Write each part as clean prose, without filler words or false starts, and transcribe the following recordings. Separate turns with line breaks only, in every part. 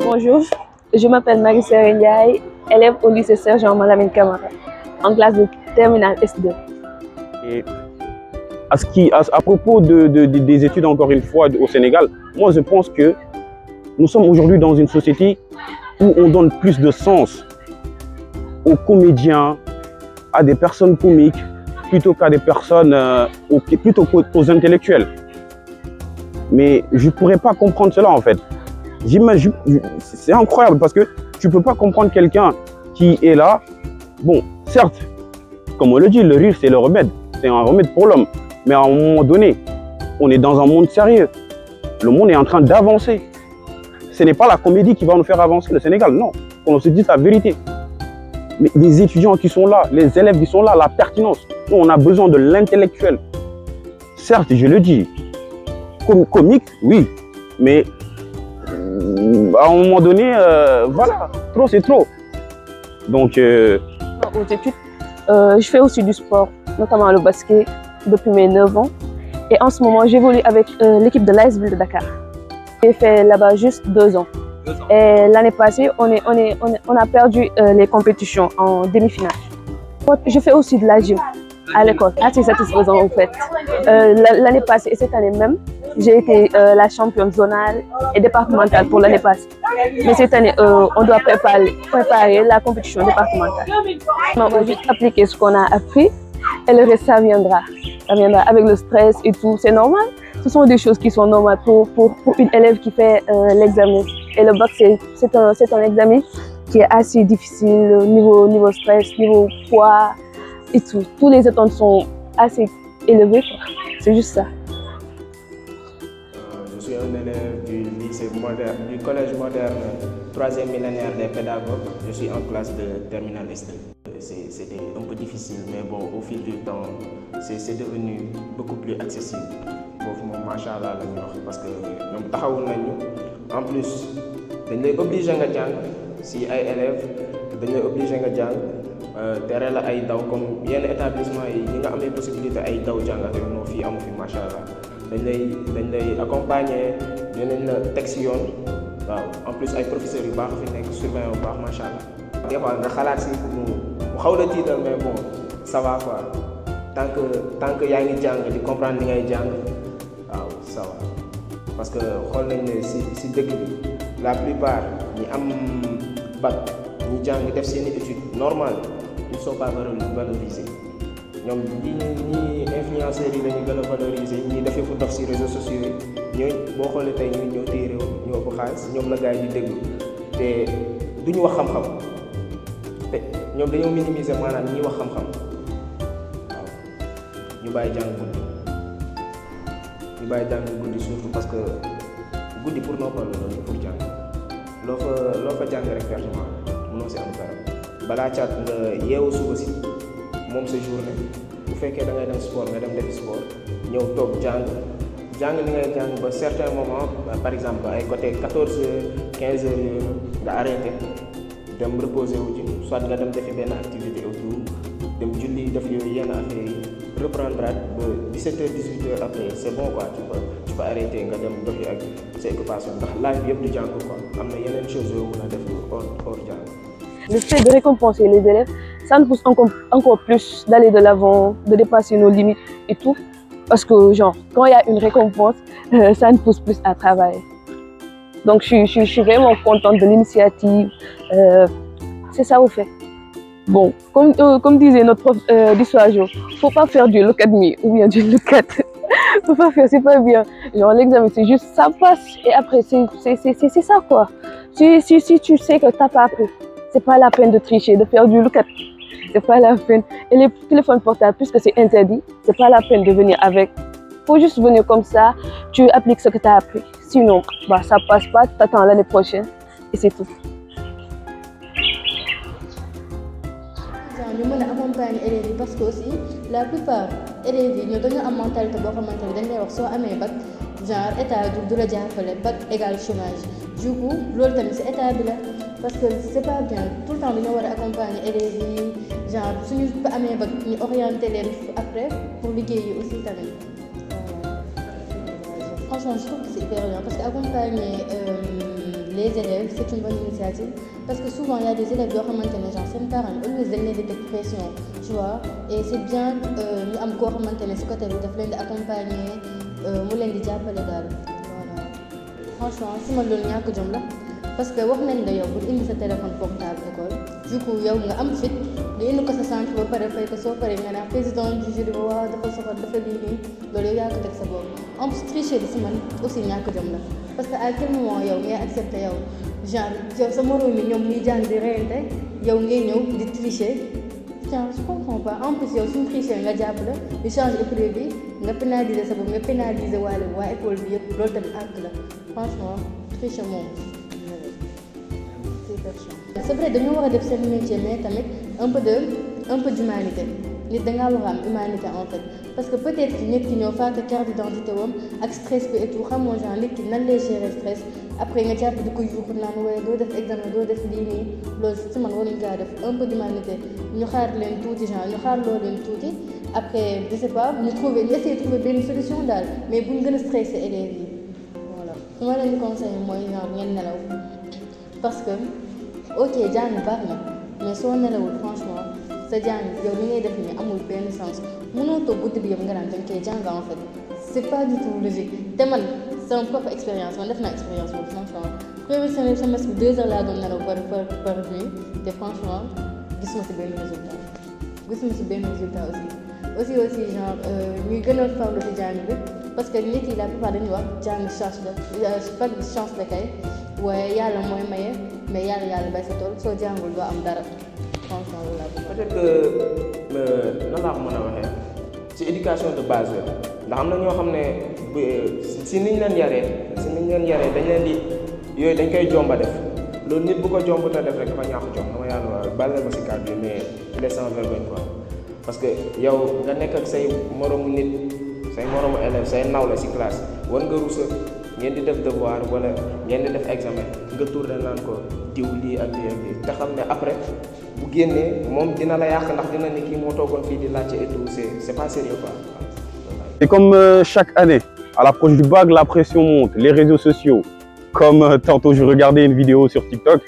Bonjour, je m'appelle Marie-Sœur Ndiaye, élève au lycée Sergent Malamine Camara, en classe de terminale S2.
Et à propos des études, encore une fois, au Sénégal, moi je pense que nous sommes aujourd'hui dans une société où on donne plus de sens aux comédiens, à des personnes comiques, plutôt qu'à des personnes, plutôt qu'aux intellectuels. Mais je ne pourrais pas comprendre cela en fait. C'est incroyable parce que tu ne peux pas comprendre quelqu'un qui est là. Bon, certes, comme on le dit, le rire c'est le remède. C'est un remède pour l'homme. Mais à un moment donné, on est dans un monde sérieux. Le monde est en train d'avancer. Ce n'est pas la comédie qui va nous faire avancer le Sénégal, non. On se dit la vérité. Mais les étudiants qui sont là, les élèves qui sont là, la pertinence. Nous, on a besoin de l'intellectuel. Certes, je le dis, comique, oui. Mais à un moment donné, voilà, trop c'est trop. Donc,
Aux études, je fais aussi du sport, notamment le basket, depuis mes 9 ans. Et en ce moment, j'évolue avec l'équipe de l'AS Ville de Dakar. J'ai fait là-bas juste 2 ans. Et l'année passée, on a perdu les compétitions en demi-finale. Je fais aussi de la gym à l'école, assez satisfaisant en fait. L'année passée et cette année même, j'ai été la championne zonale et départementale pour l'année passée. Mais cette année, on doit préparer la compétition départementale. On va juste appliquer ce qu'on a appris et le reste, ça viendra. Ça viendra avec le stress et tout, c'est normal. Ce sont des choses qui sont normales pour une élève qui fait l'examen. Et le bac, c'est un examen qui est assez difficile, niveau stress, niveau poids et tout. Tous les attentes sont assez élevées. C'est juste ça.
Je suis un élève du lycée moderne, du collège moderne, 3e millénaire des pédagogues. Je suis en classe de terminale S2. C'était un peu difficile, mais bon, au fil du temps, c'est devenu beaucoup plus accessible. Machallah la ñu wax parce que ñoom taxawul nañu en plus dañ lay obligé nga jàng si ay élèves dañ lay obligé nga jàng tere la ay daw comme yenn établissement yi ñi nga amee possibilité ay daw jàng ak yow fii amu fi machallah dañ lay accompagner dinañ la teg si yoon waaw en plus ay professeurs yu baax fi nekk surveillant bu baax machallah des fois nga xalaat si mu xaw la tiital mais bon ça va quoi tant que yaa ngi jàng di comprendre li ngay jàng waaw ça va parce que xool nañ ne si dëkk bi la plupart ñi am bac ñi jàng def seeni études normales ils sont pas valorisés ñoom ñi influenceurs yi lañu gën a valoriser ñi defee fu dox si réseaux sociaux yi ñooy boo xoolee tey ñoo téye réew ñoo ëpp xaalis ñoom la gars yi di déglu te duñu wax xam-xam te ñoom dañoo minimiser maanaam ñi wax xam-xam waaw ñu bàyyi jàng guddi ñu bàyyi jàng guddi surtout parce que guddi pour noppal la loolu pour jàng loo fa jàng rek pertement mënoo si am dara balaa caat nga yeewu suba si moom sa journée bu fekkee da ngay dem sport nga dem defi sport ñëw toog jàng li ngay jàng ba certain moment par exemple ay côté 14 heures 15 heures yooyu nga arrêté dem reposer wu ji soit nga dem defi benn activité autour dem julli def yooyu yenn affaires yi reprendre ba 17 heures 18 heures après c'est bon quoi tu peux arrêter nga dem doxi ak sa occupation ndax live yëpp di jàng quoi am na yeneen choses yoo mën a def hors jàng.
Le fait de récompenser les élèves, ça nous pousse encore plus d'aller de l'avant, de dépasser nos limites et tout. Parce que genre, quand il y a une récompense, ça nous pousse plus à travailler. Donc je suis vraiment contente de l'initiative. C'est ça au fait. Bon, comme disait notre prof d'histoire, faut pas faire du look at me ou bien du look at. Faut pas faire, c'est pas bien. Genre l'examen, c'est juste ça passe et après c'est ça quoi. Si tu sais que t'as pas appris, c'est pas la peine de tricher, de faire du look at. C'est pas la peine. Et les téléphones portables, puisque c'est interdit, c'est pas la peine de venir avec. Faut juste venir comme ça, tu appliques ce que tu as appris. Sinon, bah ça passe pas, tu t'attends l'année prochaine et c'est tout.
ñu mën a accompagner élèves yi parce que aussi la plupart élèves yi ñoo dañoo am mentalité boo xamante ne dañ lay wax soo amee bac genre état du la jàppale bac égal chômage du coup loolu tamit si état bi la parce que c'est pas bien tout le temps dañoo war a accompagner élèves yi genre suñu amee bac ñu orienter leen après pour liggéey yi aussi tamit franchement je trouve que c'est hyper bien parce que accompagner les élèves c'est une bonne initiative parce que souvent il y a des élèves yoo xamante ne genre seen parents always dañ leen di teg pression tu vois et c'est bien ñu am koo xamante ne si côté bi daf leen di accompagner mu leen di jàppale daal voilà franchement si ma loolu ñàkk jom la parce que wax nañ la yow bu indi sa téléphone portable école du coup yow nga am fit nga indi ko sa centre ba pare fay ko soo paree nga naan président du jury ba waaw dafa soxal dafa lii nii loolu yow yaa ko teg sa bopp en plus tricher bi si man aussi ñàkk jom la parce que à quel moment yow ngay accepté yow genre yow sa moroom mi ñoom ñuy jàng di reyante yow ngay ñëw di tricher genre je comprends pas en plus yow suñu tricher nga jàpp la di changer épreuve bi nga pénaliser sa bopp nga pénaliser waale waa école bi yëpp loolu tamit àq la franchement tricher moom c'est vrai dañoo war a def seen métier mais tamit un peu d'humanité nit dangaa war a am humanité en fait parce que peut-être que nit ki ñëw fàtte carte d'identité wam ak stress bi et tout xamoo genre nit ki nan lay gérer stress après nga jàpp di ko yuuxu naan waaye doo def examen doo def lii nii loolu si man waruñu kaa def un peu d'humanité ñu xaar leen tuuti genre ñu xaar loo leen tuuti après je sais pas ñu essayer de trouver benn solution daal mais buñ gën a stressé élèves yi voilà su ma leen di conseillé mooy genre ngeen nelaw parce que ok jàng baax na mais soo nelawul franchement sa jàng yow li ngay def nii amul benn sens mënoo toog guddi bi yëpp nga naan dañ koy jàng en fait c'est pas du tout logique te man sama propre expérience man def naa expérience boobu franchement premier semestre bi 2 heures laa doon nelaw par nuit te franchement gisuma si benn résultat aussi genre ñuy gën a farlu si jàng bi parce que nit yi la plupart dañuy wax jàng chance de kay waaye yàlla mooy maye mais yàlla bay sa tool soo jàngul doo am dara franchement loolu laa bëgg.
peut-être que nan laa ko mën a waxee ci éducation de base la ndax am na ñoo xam ne si niñ leen yaree dañ leen di yooyu dañ koy jomba def loolu nit bu ko jomb te def rek dafa ñàkk jom dama yàlla waa bàyyi ma si kàddu yi mais il est sans vergogne quoi parce que yow nga nekk ak say moromu nit say moromu élève say nawle si classe war nga rusa ngeen di def devoir wala ngeen di def examen nga tourné naan ko diw lii ak lii te xam ne après bu génnee moom dina la yàq ndax dina ne kii moo toogoon fii di laajte et tout c'est pas sérieux quoi.
Et comme chaque année, à l'approche du bac, la pression monte, les réseaux sociaux, comme tantôt je regardais une vidéo sur TikTok,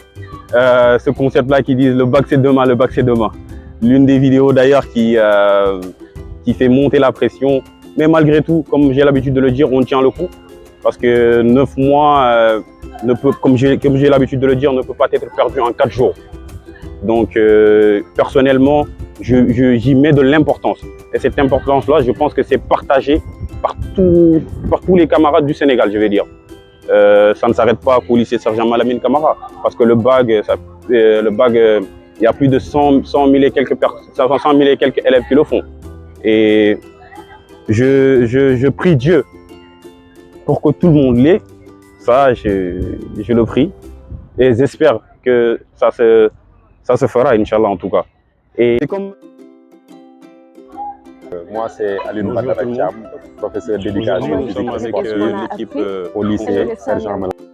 ce concept-là qui dit le bac c'est demain, le bac c'est demain. L'une des vidéos d'ailleurs qui fait monter la pression, mais malgré tout, comme j'ai l'habitude de le dire, on tient le coup. Parce que 9 mois, comme j'ai l'habitude de le dire, ne peut pas être perdu en 4 jours. Donc personnellement, j'y mets de l'importance. Et cette importance-là, je pense que c'est partagé par tous les camarades du Sénégal, je vais dire. Ça ne s'arrête pas qu'au lycée Sergent Malamine Camara. Parce que le BAG, il y a plus de 100 000 et quelques élèves qui le font. Et je prie Dieu pour que tout le monde l'ait. Ça, je le prie. Et j'espère que ça se fera, Inch'Allah, en tout cas. Et comme...
Moi, c'est Aline Badara Thiam, professeur d'éducation physique et sportive au lycée Sergent Malamine.